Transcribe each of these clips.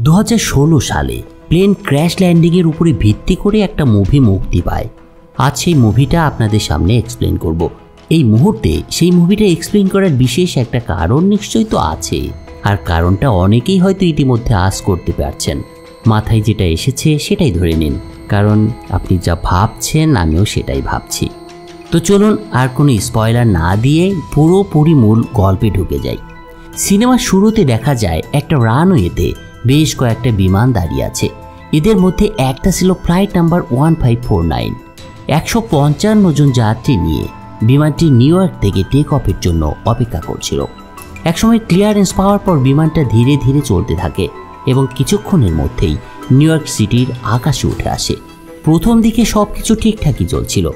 2016 সালে plane crash ল্যান্ডিংয়ের উপরে ভিত্তি করে একটা মুভি মুক্তি পায়। আজ সেই মুভিটা আপনাদের সামনে এক্সপ্লেন করব। এই মুহূর্তে সেই মুভিটা এক্সপ্লেন করার বিশেষ একটা কারণ নিশ্চয়ই তো আছে, আর কারণটা অনেকেই হয়তো ইতিমধ্যে আস করতে পারছেন। মাথায় যেটা এসেছে সেটাই ধরে নিন, কারণ আপনি যা ভাবছেন আমিও সেটাই ভাবছি। তো চলুন আর কোনো স্পয়লার না দিয়ে পুরোপুরি মূল গল্পে ঢুকে যাই। সিনেমার শুরুতে দেখা যায় একটা রানওয়েতে বেশ কয়েকটা বিমান দাঁড়িয়ে আছে। এদের মধ্যে একটা ছিল ফ্লাইট নাম্বার 1549। 155 জন যাত্রী নিয়ে বিমানটি নিউ ইয়র্ক থেকে টেক অফের জন্য অপেক্ষা করছিল। একসময় ক্লিয়ারেন্স পাওয়ার পর বিমানটা ধীরে ধীরে চলতে থাকে এবং কিছুক্ষণের মধ্যেই নিউ ইয়র্ক সিটির আকাশে উঠে আসে। প্রথম দিকে সব কিছু ঠিকঠাকই চলছিল,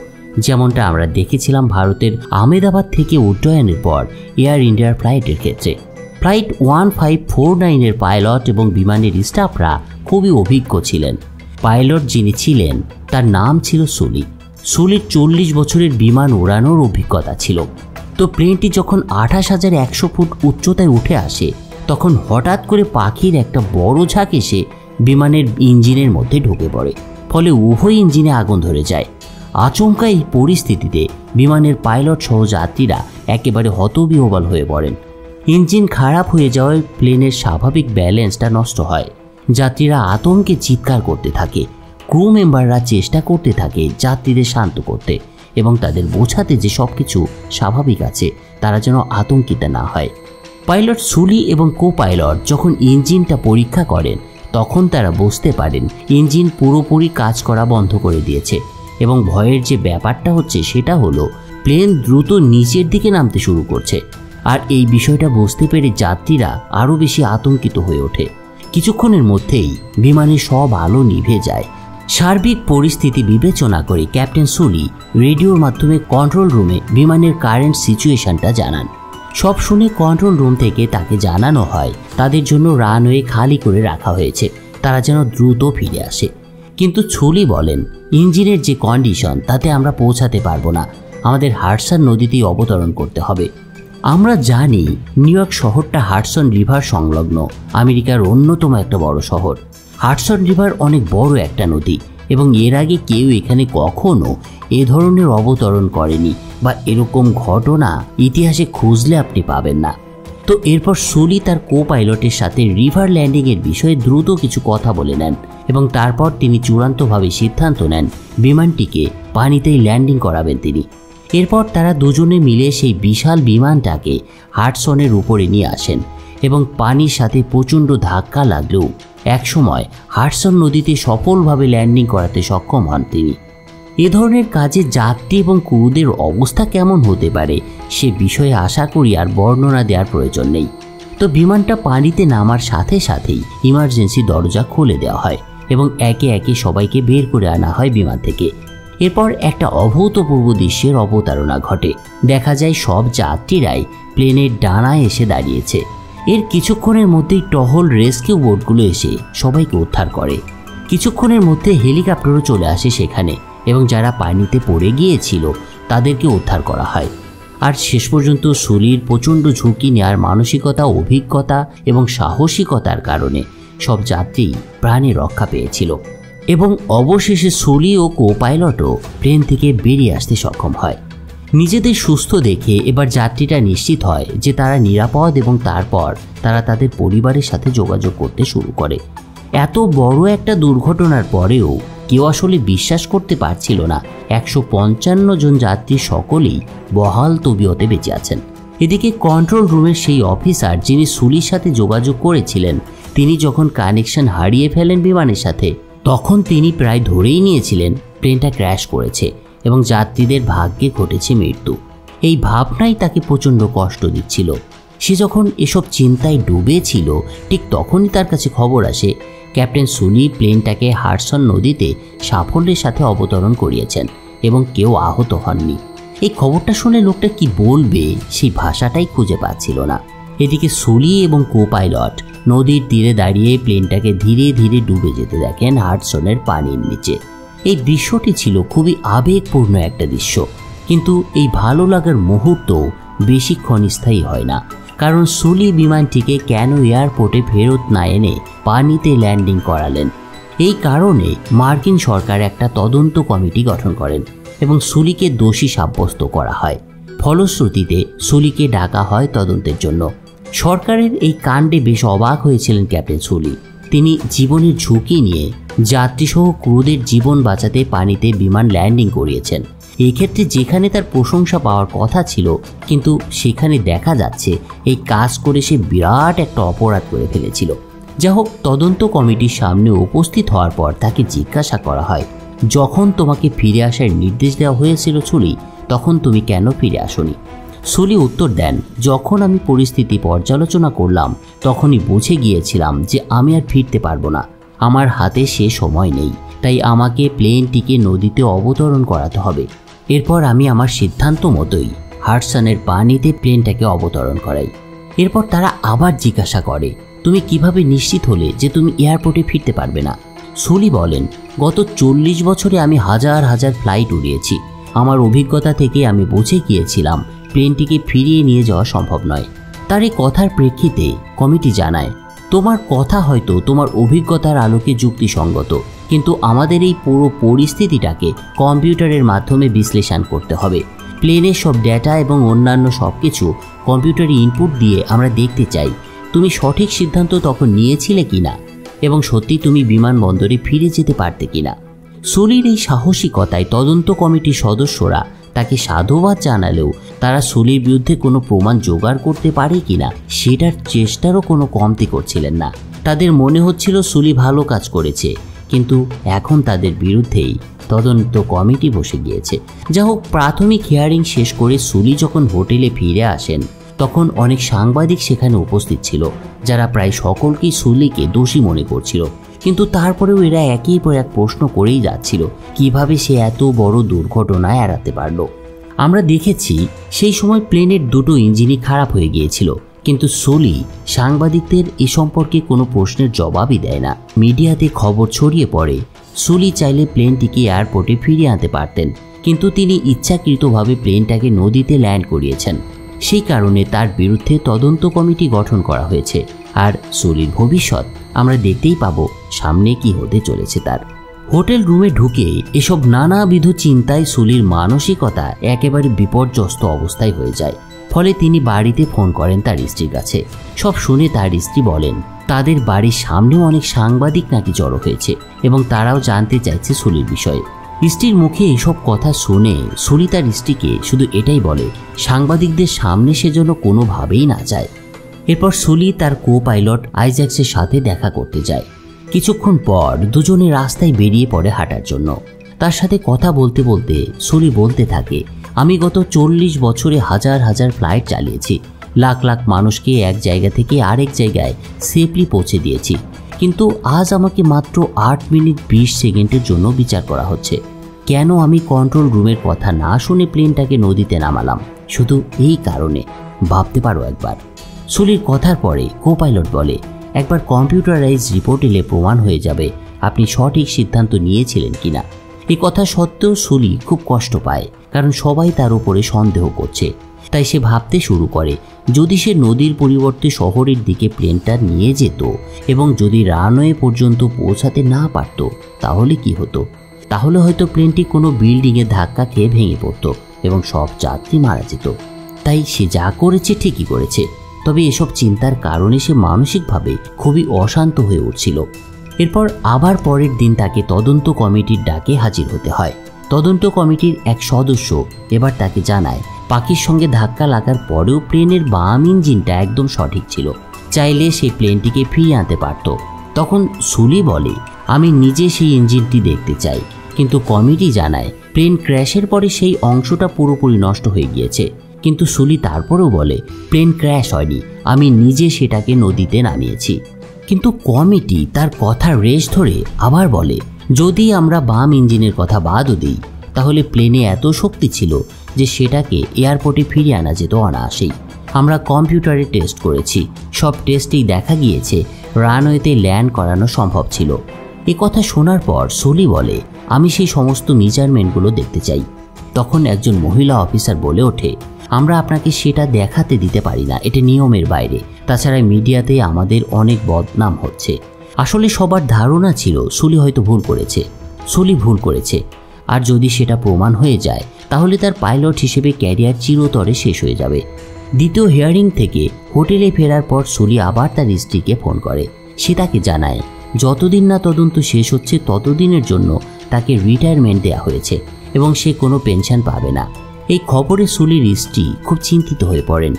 যেমনটা আমরা দেখেছিলাম ভারতের আহমেদাবাদ থেকে উড্ডয়নের পর এয়ার ইন্ডিয়ার ফ্লাইটের ক্ষেত্রে। ফ্লাইট 1549-এর পাইলট এবং বিমানের স্টাফরা খুবই অভিজ্ঞ ছিলেন। পাইলট যিনি ছিলেন তার নাম ছিল সুলি। সুলির 40 বছরের বিমান ওড়ানোর অভিজ্ঞতা ছিল। তো প্লেনটি যখন 28,100 ফুট উচ্চতায় উঠে আসে, তখন হঠাৎ করে পাখির একটা বড় ঝাঁক এসে বিমানের ইঞ্জিনের মধ্যে ঢুকে পড়ে, ফলে উভয় ইঞ্জিনে আগুন ধরে যায়। আচমকা এই পরিস্থিতিতে বিমানের পাইলট সহ যাত্রীরা একেবারে হতবিহ্বল হয়ে পড়েন। ইঞ্জিন খারাপ হয়ে যাওয়ায় প্লেনের স্বাভাবিক ব্যালেন্সটা নষ্ট হয়। যাত্রীরা আতঙ্কে চিৎকার করতে থাকে। ক্রু মেম্বাররা চেষ্টা করতে থাকে যাত্রীদের শান্ত করতে এবং তাদের বোঝাতে যে সব কিছু স্বাভাবিক আছে, তারা যেন আতঙ্কিত না হয়। পাইলট সুলি এবং কো পাইলট যখন ইঞ্জিনটা পরীক্ষা করেন, তখন তারা বুঝতে পারেন ইঞ্জিন পুরোপুরি কাজ করা বন্ধ করে দিয়েছে এবং ভয়ের যে ব্যাপারটা হচ্ছে সেটা হলো প্লেন দ্রুত নিচের দিকে নামতে শুরু করছে। আর এই বিষয়টা বুঝতে পেরে যাত্রীরা আরও বেশি আতঙ্কিত হয়ে ওঠে। কিছুক্ষণের মধ্যেই বিমানের সব আলো নিভে যায়। সার্বিক পরিস্থিতি বিবেচনা করে ক্যাপ্টেন সুলি রেডিওর মাধ্যমে কন্ট্রোল রুমে বিমানের কারেন্ট সিচুয়েশনটা জানান। সব শুনে কন্ট্রোল রুম থেকে তাকে জানানো হয় তাদের জন্য রানওয়ে খালি করে রাখা হয়েছে, তারা যেন দ্রুত ফিরে আসে। কিন্তু সুলি বলেন, ইঞ্জিনের যে কন্ডিশন তাতে আমরা পৌঁছাতে পারবো না, আমাদের হাডসন নদীতেই অবতরণ করতে হবে। আমরা জানি নিউ ইয়র্ক শহরটা হাডসন রিভার সংলগ্ন আমেরিকার অন্যতম একটা বড় শহর। হাডসন রিভার অনেক বড় একটা নদী এবং এর আগে কেউ এখানে কখনো এ ধরনের অবতরণ করেনি বা এরকম ঘটনা ইতিহাসে খুঁজলে আপনি পাবেন না। তো এরপর সুলি তার কো পাইলটের সাথে রিভার ল্যান্ডিংয়ের বিষয়ে দ্রুত কিছু কথা বলে নেন এবং তারপর তিনি চূড়ান্তভাবে সিদ্ধান্ত নেন বিমানটিকে পানিতেই ল্যান্ডিং করাবেন তিনি। এরপর তারা দুজনে মিলে সেই বিশাল বিমানটাকে হাডসনের উপরে নিয়ে আসেন এবং পানির সাথে প্রচণ্ড ধাক্কা লাগলেও একসময় হাডসন নদীতে সফলভাবে ল্যান্ডিং করাতে সক্ষম হন তিনি। এ ধরনের কাজে যাত্রী এবং ক্রুদের অবস্থা কেমন হতে পারে সে বিষয়ে আশা করি আর বর্ণনা দেওয়ার প্রয়োজন নেই। তো বিমানটা পানিতে নামার সাথে সাথেই ইমার্জেন্সি দরজা খুলে দেওয়া হয় এবং একে একে সবাইকে বের করে আনা হয় বিমান থেকে। এরপর একটা অভূতপূর্ব দৃশ্যের অবতারণা ঘটে। দেখা যায় সব যাত্রীরাই প্লেনের ডানায় এসে দাঁড়িয়েছে। এর কিছুক্ষণের মধ্যেই টহল রেস্কিউ বোটগুলো এসে সবাইকে উদ্ধার করে। কিছুক্ষণের মধ্যে হেলিকপ্টারও চলে আসে সেখানে এবং যারা পানিতে পড়ে গিয়েছিল তাদেরকে উদ্ধার করা হয়। আর শেষ পর্যন্ত সুলির প্রচণ্ড ঝুঁকি নেওয়ার মানসিকতা, অভিজ্ঞতা এবং সাহসিকতার কারণে সব যাত্রী প্রাণে রক্ষা পেয়েছিল এবং অবশেষে সুলি ও কো পাইলটও প্লেন থেকে বেরিয়ে আসতে সক্ষম হয়। নিজেদের সুস্থ দেখে এবার যাত্রীরা নিশ্চিত হয় যে তারা নিরাপদ এবং তারপর তারা তাদের পরিবারের সাথে যোগাযোগ করতে শুরু করে। এত বড় একটা দুর্ঘটনার পরেও কেউ আসলে বিশ্বাস করতে পারছিল না 155 জন যাত্রী সকলেই বহাল তবিয়তে বেঁচে আছেন। এদিকে কন্ট্রোল রুমের সেই অফিসার যিনি সুলির সাথে যোগাযোগ করেছিলেন, তিনি যখন কানেকশন হারিয়ে ফেলেন বিমানের সাথে, তখন তিনি প্রায় ধরেই নিয়েছিলেন প্লেনটা ক্র্যাশ করেছে এবং যাত্রীদের ভাগ্যে ঘটেছে মৃত্যু। এই ভাবনাই তাকে প্রচণ্ড কষ্ট দিচ্ছিল। সে যখন এসব চিন্তায় ডুবেছিল, ঠিক তখনই তার কাছে খবর আসে ক্যাপ্টেন সুলি প্লেনটাকে হাডসন নদীতে সাফল্যের সাথে অবতরণ করিয়েছেন এবং কেউ আহত হননি। এই খবরটা শুনে লোকটা কি বলবে সেই ভাষাটাই খুঁজে পাচ্ছিল না। এদিকে সুলি এবং কো পাইলট নদীর তীরে দাঁড়িয়ে প্লেনটাকে ধীরে ধীরে ডুবে যেতে দেখেন হাডসনের পানির নিচে। এই দৃশ্যটি ছিল খুবই আবেগপূর্ণ একটা দৃশ্য, কিন্তু এই ভালো লাগার মুহূর্ত বেশিক্ষণ স্থায়ী হয় না, কারণ সুলি বিমানটিকে কেন এয়ারপোর্টে ফেরত না এনে পানিতে ল্যান্ডিং করালেন। এই কারণে মার্কিন সরকার একটা তদন্ত কমিটি গঠন করেন এবং সুলিকে দোষী সাব্যস্ত করা হয়। ফলশ্রুতিতে সুলিকে ডাকা হয় তদন্তের জন্য। সরকারের এই কাণ্ডে বেশ অবাক হয়েছিলেন ক্যাপ্টেন সুলি। তিনি জীবনের ঝুঁকি নিয়ে যাত্রীসহ ক্রুদের জীবন বাঁচাতে পানিতে বিমান ল্যান্ডিং করিয়েছেন। এক্ষেত্রে যেখানে তার প্রশংসা পাওয়ার কথা ছিল, কিন্তু সেখানে দেখা যাচ্ছে এই কাজ করে সে বিরাট একটা অপরাধ করে ফেলেছিল। যা হোক, তদন্ত কমিটির সামনে উপস্থিত হওয়ার পর তাকে জিজ্ঞাসা করা হয়, যখন তোমাকে ফিরে আসার নির্দেশ দেওয়া হয়েছিল সুলি, তখন তুমি কেন ফিরে আসোনি? সুলি উত্তর দেন, যখন আমি পরিস্থিতি পর্যালোচনা করলাম তখনই বুঝে গিয়েছিলাম যে আমি আর ফিরতে পারবো না। আমার হাতে সে সময় নেই, তাই আমাকে প্লেনটিকে নদীতে অবতরণ করাতে হবে। এরপর আমি আমার সিদ্ধান্ত মতোই হাডসনের পানিতে প্লেনটাকে অবতরণ করাই। এরপর তারা আবার জিজ্ঞাসা করে, তুমি কিভাবে নিশ্চিত হলে যে তুমি এয়ারপোর্টে ফিরতে পারবে না? সুলি বলেন, গত 40 বছরে আমি হাজার হাজার ফ্লাইট উড়িয়েছি। আমার অভিজ্ঞতা থেকে আমি বুঝে গিয়েছিলাম প্লেনটিকে ফিরিয়ে নিয়ে যাওয়া সম্ভব নয়। তার এই কথার প্রেক্ষিতে কমিটি জানায়, তোমার কথা হয়তো তোমার অভিজ্ঞতার আলোকে যুক্তিসঙ্গত, কিন্তু আমাদের এই পুরো পরিস্থিতিটাকে কম্পিউটারের মাধ্যমে বিশ্লেষণ করতে হবে। প্লেনের সব ডেটা এবং অন্যান্য সব কিছু কম্পিউটারে ইনপুট দিয়ে আমরা দেখতে চাই তুমি সঠিক সিদ্ধান্ত তখন নিয়েছিলে কিনা এবং সত্যি তুমি বিমানবন্দরে ফিরে যেতে পারতে কিনা। সুলির এই সাহসিকতায় তদন্ত কমিটির সদস্যরা তাকে সাধুবাদ জানালেও তারা সুলির বিরুদ্ধে কোনো প্রমাণ জোগাড় করতে পারে কিনা সেটার চেষ্টারও কোনো কমতি করছিলেন না। তাদের মনে হচ্ছিল সুলি ভালো কাজ করেছে, কিন্তু এখন তাদের বিরুদ্ধেই তদন্ত কমিটি বসে গিয়েছে। যা হোক, প্রাথমিক হিয়ারিং শেষ করে সুলি যখন হোটেলে ফিরে আসেন তখন অনেক সাংবাদিক সেখানে উপস্থিত ছিল, যারা প্রায় সকলকেই সুলিকে দোষী মনে করছিল। কিন্তু তারপরেও এরা একের পর এক প্রশ্ন করেই যাচ্ছিল কিভাবে সে এত বড় দুর্ঘটনা এড়াতে পারল। আমরা দেখেছি সেই সময় প্লেনের দুটো ইঞ্জিনই খারাপ হয়ে গিয়েছিল, কিন্তু সুলি সাংবাদিকদের এ সম্পর্কে কোনো প্রশ্নের জবাবই দেয় না। মিডিয়াতে খবর ছড়িয়ে পড়ে সুলি চাইলে প্লেনটিকে এয়ারপোর্টে ফিরিয়ে আনতে পারতেন, কিন্তু তিনি ইচ্ছাকৃতভাবে প্লেনটাকে নদীতে ল্যান্ড করিয়েছেন। সেই কারণে তার বিরুদ্ধে তদন্ত কমিটি গঠন করা হয়েছে। আর সুলির ভবিষ্যৎ আমরা দেখতেই পাবো সামনে কি হতে চলেছে তার। হোটেল রুমে ঢুকে এসব নানাবিধ চিন্তায় সুলির মানসিকতা একেবারে বিপর্যস্ত অবস্থায় হয়ে যায়। ফলে তিনি বাড়িতে ফোন করেন তার স্ত্রীর কাছে। সব শুনে তার স্ত্রী বলেন তাদের বাড়ির সামনেও অনেক সাংবাদিক নাকি জড়ো হয়েছে এবং তারাও জানতে চাইছে সুলির বিষয়ে। স্ত্রীর মুখে এসব কথা শুনে সুলি তার স্ত্রীকে শুধু এটাই বলে, সাংবাদিকদের সামনে সে যেন কোনোভাবেই না যায়। এরপর সুলি তার কো পাইলট আইজ্যাক্সের সাথে দেখা করতে যায়। কিছুক্ষণ পর দুজনে রাস্তায় বেরিয়ে পড়ে হাঁটার জন্য। তার সাথে কথা বলতে বলতে সুলি বলতে থাকে, আমি গত 40 বছরে হাজার হাজার ফ্লাইট চালিয়েছি, লাখ লাখ মানুষকে এক জায়গা থেকে আরেক জায়গায় সেফলি পৌঁছে দিয়েছি, কিন্তু আজ আমাকে মাত্র 8 মিনিট 20 সেকেন্ডের জন্য বিচার করা হচ্ছে। কেন আমি কন্ট্রোল রুমের কথা না শুনে প্লেনটাকে নদীতে নামালাম? শুধু এই কারণে। ভাবতে পারো একবার। সুলির কথার পরে কো পাইলট বলে, একবার কম্পিউটারাইজ রিপোর্ট এলে প্রমাণ হয়ে যাবে আপনি সঠিক সিদ্ধান্ত নিয়েছিলেন কিনা। এই কথা সত্ত্বেও সুলি খুব কষ্ট পায়, কারণ সবাই তার উপরে সন্দেহ করছে। তাই সে ভাবতে শুরু করে, যদি সে নদীর পরিবর্তে শহরের দিকে প্লেনটা নিয়ে যেত এবং যদি রানওয়ে পর্যন্ত পৌঁছাতে না পারত তাহলে কি হতো? তাহলে হয়তো প্লেনটি কোনো বিল্ডিংয়ে ধাক্কা খেয়ে ভেঙে পড়ত এবং সব যাত্রী মারা যেত। তাই সে যা করেছে ঠিকই করেছে, তবে এসব চিন্তার কারণে সে মানসিকভাবে খুবই অশান্ত হয়ে উঠছিল। এরপর আবার পরের দিন তাকে তদন্ত কমিটির ডাকে হাজির হতে হয়। তদন্ত কমিটির এক সদস্য এবার তাকে জানায়, পাখির সঙ্গে ধাক্কা লাগার পরেও প্লেনের বাম ইঞ্জিনটা একদম সঠিক ছিল, চাইলে সেই প্লেনটিকে ফিরিয়ে আনতে পারত। তখন সুলি বলে, আমি নিজে সেই ইঞ্জিনটি দেখতে চাই, কিন্তু কমিটি জানায় প্লেন ক্র্যাশের পরে সেই অংশটা পুরোপুরি নষ্ট হয়ে গিয়েছে। কিন্তু সুলি তারপরেও বলে, প্লেন ক্র্যাশ হয়নি, আমি নিজে সেটাকে নদীতে নামিয়েছি। কিন্তু কমিটি তার কথার রেশ ধরে আবার বলে, যদি আমরা বাম ইঞ্জিনের কথা বাদও দিই, তাহলে প্লেনে এত শক্তি ছিল যে সেটাকে এয়ারপোর্টে ফিরিয়ে আনা যেত অনায়াসেই। আমরা কম্পিউটারে টেস্ট করেছি, সব টেস্টেই দেখা গিয়েছে রানওয়েতে ল্যান্ড করানো সম্ভব ছিল। এ কথা শোনার পর সুলি বলে, আমি সেই সমস্ত মেজারমেন্টগুলো দেখতে চাই। তখন একজন মহিলা অফিসার বলে ওঠে, আমরা আপনাকে সেটা দেখাতে দিতে পারি না, এটা নিয়মের বাইরে। তাছাড়া মিডিয়াতে আমাদের অনেক বদনাম হচ্ছে। আসলে সবার ধারণা ছিল সুলি হয়তো ভুল করেছে। আর যদি সেটা প্রমাণ হয়ে যায় তাহলে তার পাইলট হিসেবে ক্যারিয়ার চিরতরে শেষ হয়ে যাবে। দ্বিতীয় হিয়ারিং থেকে হোটেলে ফেরার পর সুলি আবার তার স্ত্রীকে ফোন করে। সে তাকে জানায় যতদিন না তদন্ত শেষ হচ্ছে ততদিনের জন্য তাকে রিটায়ারমেন্ট দেওয়া হয়েছে এবং সে কোনো পেনশন পাবে না। এই খবরে সুলির স্ত্রী খুব চিন্তিত হয়ে পড়েন,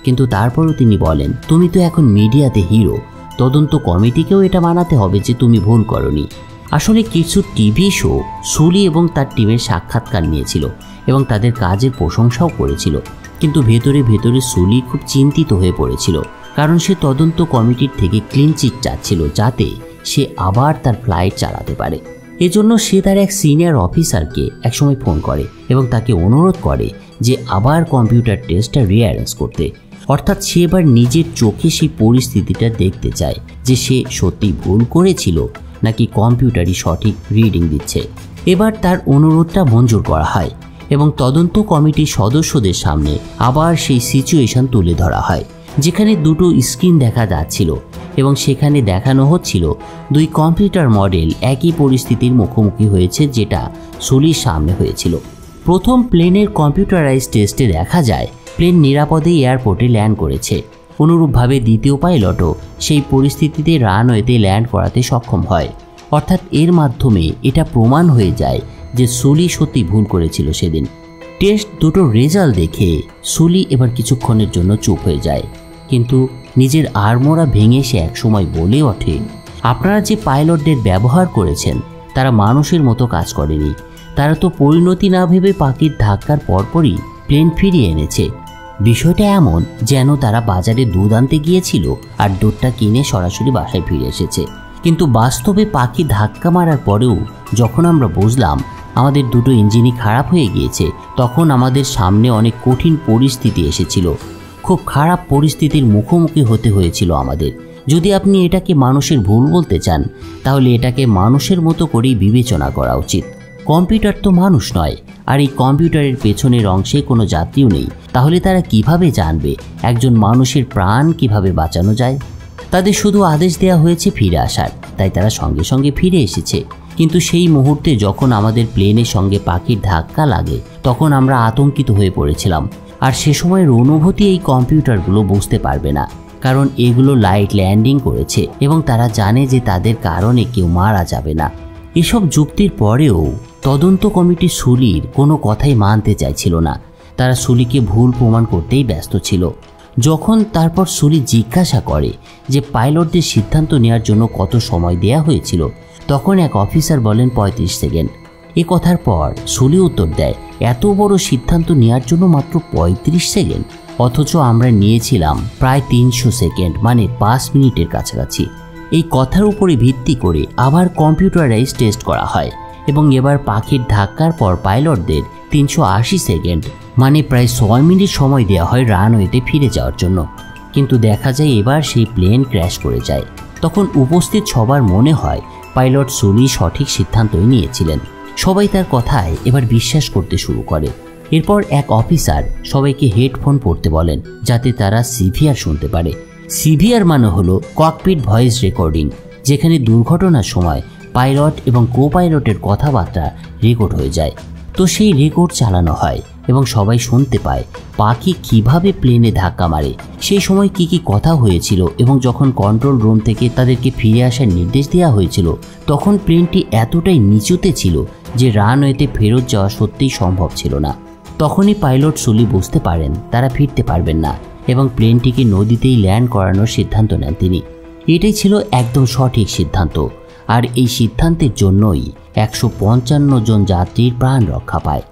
কিন্তু তারপরও তিনি বলেন, তুমি তো এখন মিডিয়াতে হিরো, তদন্ত কমিটিকেও এটা মানাতে হবে যে তুমি ভুল করনি। আসলে কিছু টিভি শো সুলি এবং তার টিমের সাক্ষাৎকার নিয়েছিল এবং তাদের কাজের প্রশংসাও করেছিল, কিন্তু ভেতরে ভেতরে সুলি খুব চিন্তিত হয়ে পড়েছিল, কারণ সে তদন্ত কমিটির থেকে ক্লিন চিট চাচ্ছিল যাতে সে আবার তার ফ্লাইট চালাতে পারে। এজন্য সে তার এক সিনিয়র অফিসারকে একসময় ফোন করে এবং তাকে অনুরোধ করে যে আবার কম্পিউটার টেস্টটা রিঅ্যারেঞ্জ করতে। অর্থাৎ সে এবার নিজের চোখে সেই পরিস্থিতিটা দেখতে চায় যে সে সত্যি ভুল করেছিল নাকি কম্পিউটারই সঠিক রিডিং দিচ্ছে। এবার তার অনুরোধটা মঞ্জুর করা হয় এবং তদন্ত কমিটির সদস্যদের সামনে আবার সেই সিচুয়েশন তুলে ধরা হয়, যেখানে দুটো স্ক্রিন দেখা যাচ্ছিল এবং সেখানে দেখানো হচ্ছিল দুই কম্পিউটার মডেল একই পরিস্থিতির মুখোমুখি হয়েছে যেটা সুলির সামনে হয়েছিল। প্রথম প্লেনের কম্পিউটারাইজ টেস্টে দেখা যায় প্লেন নিরাপদে এয়ারপোর্টে ল্যান্ড করেছে। অনুরূপভাবে দ্বিতীয় পাইলটও সেই পরিস্থিতিতে রানওয়েতে ল্যান্ড করাতে সক্ষম হয়। অর্থাৎ এর মাধ্যমে এটা প্রমাণ হয়ে যায় যে সুলি সত্যি ভুল করেছিল সেদিন। টেস্ট দুটোর রেজাল্ট দেখে সুলি এবার কিছুক্ষণের জন্য চুপ হয়ে যায়, কিন্তু নিজের আড়মোড়া ভেঙে সে একসময় বলে ওঠে, আপনারা যে পাইলটদের ব্যবহার করেছেন তারা মানুষের মতো কাজ করেনি। তারা তো পরিণতি না ভেবে পাখির ধাক্কার পরপরই প্লেন ফিরিয়ে এনেছে। বিষয়টা এমন যেন তারা বাজারে দুধ আনতে গিয়েছিল আর দুধটা কিনে সরাসরি বাসায় ফিরে এসেছে। কিন্তু বাস্তবে পাখি ধাক্কা মারার পরেও যখন আমরা বুঝলাম আমাদের দুটো ইঞ্জিনই খারাপ হয়ে গিয়েছে, তখন আমাদের সামনে অনেক কঠিন পরিস্থিতি এসেছিল। খুব খারাপ পরিস্থিতির মুখোমুখি হতে হয়েছিল আমাদের। যদি আপনি এটাকে মানুষের ভুল বলতে চান তাহলে এটাকে মানুষের মতো করেই বিবেচনা করা উচিত। কম্পিউটার তো মানুষ নয়, আর এই কম্পিউটারের পেছনের অংশে কোনো যাত্রীও নেই। তাহলে তারা কিভাবে জানবে একজন মানুষের প্রাণ কিভাবে বাঁচানো যায়? তাদের শুধু আদেশ দেওয়া হয়েছে ফিরে আসার, তাই তারা সঙ্গে সঙ্গে ফিরে এসেছে। কিন্তু সেই মুহূর্তে যখন আমাদের প্লেনের সঙ্গে পাখির ধাক্কা লাগে তখন আমরা আতঙ্কিত হয়ে পড়েছিলাম। আর সে সময়ের অনুভূতি এই কম্পিউটারগুলো বুঝতে পারবে না, কারণ এগুলো লাইট ল্যান্ডিং করেছে এবং তারা জানে যে তাদের কারণে কেউ মারা যাবে না। এসব যুক্তির পরেও তদন্ত কমিটি সুলির কোনো কথাই মানতে চাইছিল না। তারা সুলিকে ভুল প্রমাণ করতেই ব্যস্ত ছিল। যখন তারপর সুলি জিজ্ঞাসা করে যে পাইলটদের সিদ্ধান্ত নেওয়ার জন্য কত সময় দেয়া হয়েছিল, তখন এক অফিসার বলেন 35 সেকেন্ড। এ কথার পর সুলি উত্তর দেয়, এত বড় সিদ্ধান্ত নেওয়ার জন্য মাত্র 35 সেকেন্ড, অথচ আমরা নিয়েছিলাম প্রায় 300 সেকেন্ড, মানে 5 মিনিটের কাছাকাছি। এই কথার উপরে ভিত্তি করে আবার কম্পিউটারাইজ টেস্ট করা হয় এবং এবার পাখির ধাক্কার পর পাইলটদের 380 সেকেন্ড, মানে প্রায় 6 মিনিট সময় দেওয়া হয় রানওয়েতে ফিরে যাওয়ার জন্য। কিন্তু দেখা যায় এবার সেই প্লেন ক্র্যাশ করে যায়। তখন উপস্থিত সবার মনে হয় পাইলট সুলি সঠিক সিদ্ধান্তই নিয়েছিলেন। সবাই তার কথায় এবার বিশ্বাস করতে শুরু করে। এরপর এক অফিসার সবাইকে হেডফোন পরতে বলেন যাতে তারা সিভিআর শুনতে পারে। সিভিআর মানে হলো ককপিট ভয়েস রেকর্ডিং, যেখানে দুর্ঘটনার সময় পাইলট এবং কো পাইলটের কথাবার্তা রেকর্ড হয়ে যায়। তো সেই রেকর্ড চালানো হয় এবং সবাই শুনতে পায় পাখি কিভাবে প্লেনে ধাক্কা মারে, সেই সময় কি কি কথা হয়েছিল এবং যখন কন্ট্রোল রুম থেকে তাদেরকে ফিরে আসার নির্দেশ দেওয়া হয়েছিল তখন প্লেনটি এতটাই নিচুতে ছিল যে রানওয়েতে ফেরত যাওয়া সত্যিই সম্ভব ছিল না। তখনই পাইলট সুলি বুঝতে পারেন তারা ফিরতে পারবেন না এবং প্লেনটিকে নদীতেই ল্যান্ড করানোর সিদ্ধান্ত নেন তিনি। এটাই ছিল একদম সঠিক সিদ্ধান্ত, আর এই সিদ্ধান্তের জন্যই 155 জন যাত্রীর প্রাণ রক্ষা পায়।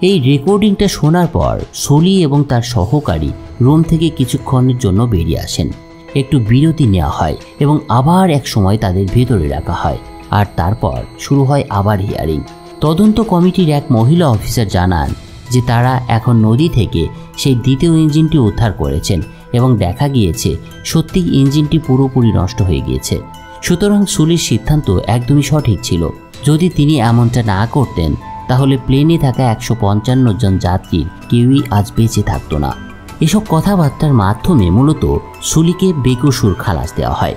এই রেকর্ডিংটা শোনার পর সুলি এবং তার সহকারী রুম থেকে কিছুক্ষণের জন্য বেরিয়ে আসেন। একটু বিরতি নেওয়া হয় এবং আবার এক সময় তাদের ভেতরে রাখা হয়, আর তারপর শুরু হয় আবার হিয়ারিং। তদন্ত কমিটির এক মহিলা অফিসার জানান যে তারা এখন নদী থেকে সেই দ্বিতীয় ইঞ্জিনটি উদ্ধার করেছেন এবং দেখা গিয়েছে সত্যি ইঞ্জিনটি পুরোপুরি নষ্ট হয়ে গিয়েছে। সুতরাং সুলির সিদ্ধান্ত একদমই সঠিক ছিল। যদি তিনি এমনটা না করতেন তাহলে প্লেনে থাকা 155 জন যাত্রীর কেউই আজ বেঁচে থাকতো না। এসব কথাবার্তার মাধ্যমে মূলত সুলিকে বেকসুর খালাস দেওয়া হয়।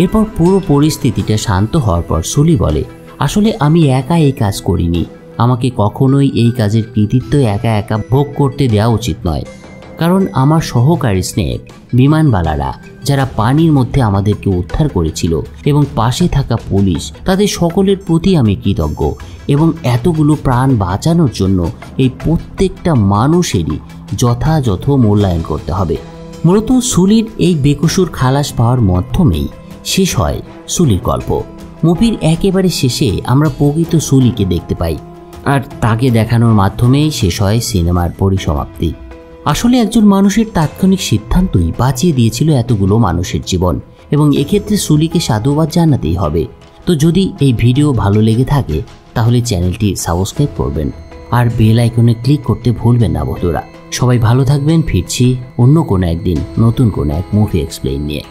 এরপর পুরো পরিস্থিতিটা শান্ত হওয়ার পর সুলি বলে, আসলে আমি একা এই কাজ করিনি, আমাকে কখনোই এই কাজের কৃতিত্ব একা একা ভোগ করতে দেওয়া উচিত নয়। কারণ আমার সহকারী স্নেক, বিমানবালারা যারা পানির মধ্যে আমাদেরকে উদ্ধার করেছিল এবং পাশে থাকা পুলিশ, তাদের সকলের প্রতি আমি কৃতজ্ঞ এবং এতগুলো প্রাণ বাঁচানোর জন্য এই প্রত্যেকটা মানুষেরই যথাযথ মূল্যায়ন করতে হবে। মূলত সুলির এই বেকসুর খালাস পাওয়ার মাধ্যমেই শেষ হয় সুলির গল্প। মুভির একেবারে শেষে আমরা প্রকৃত সুলিকে দেখতে পাই, আর তাকে দেখানোর মাধ্যমেই শেষ হয় সিনেমার পরিসমাপ্তি। আসলে একজন মানুষের তাৎক্ষণিক সিদ্ধান্তই বাঁচিয়ে দিয়েছিল এতগুলো মানুষের জীবন, এবং এক্ষেত্রে সুলিকে সাধুবাদ জানাতেই হবে। তো যদি এই ভিডিও ভালো লেগে থাকে তাহলে চ্যানেলটি সাবস্ক্রাইব করবেন আর বেল আইকনে ক্লিক করতে ভুলবেন না বন্ধুরা। সবাই ভালো থাকবেন, ফিরছি অন্য কোনো একদিন নতুন কোনো এক মুভি এক্সপ্লেইন নিয়ে।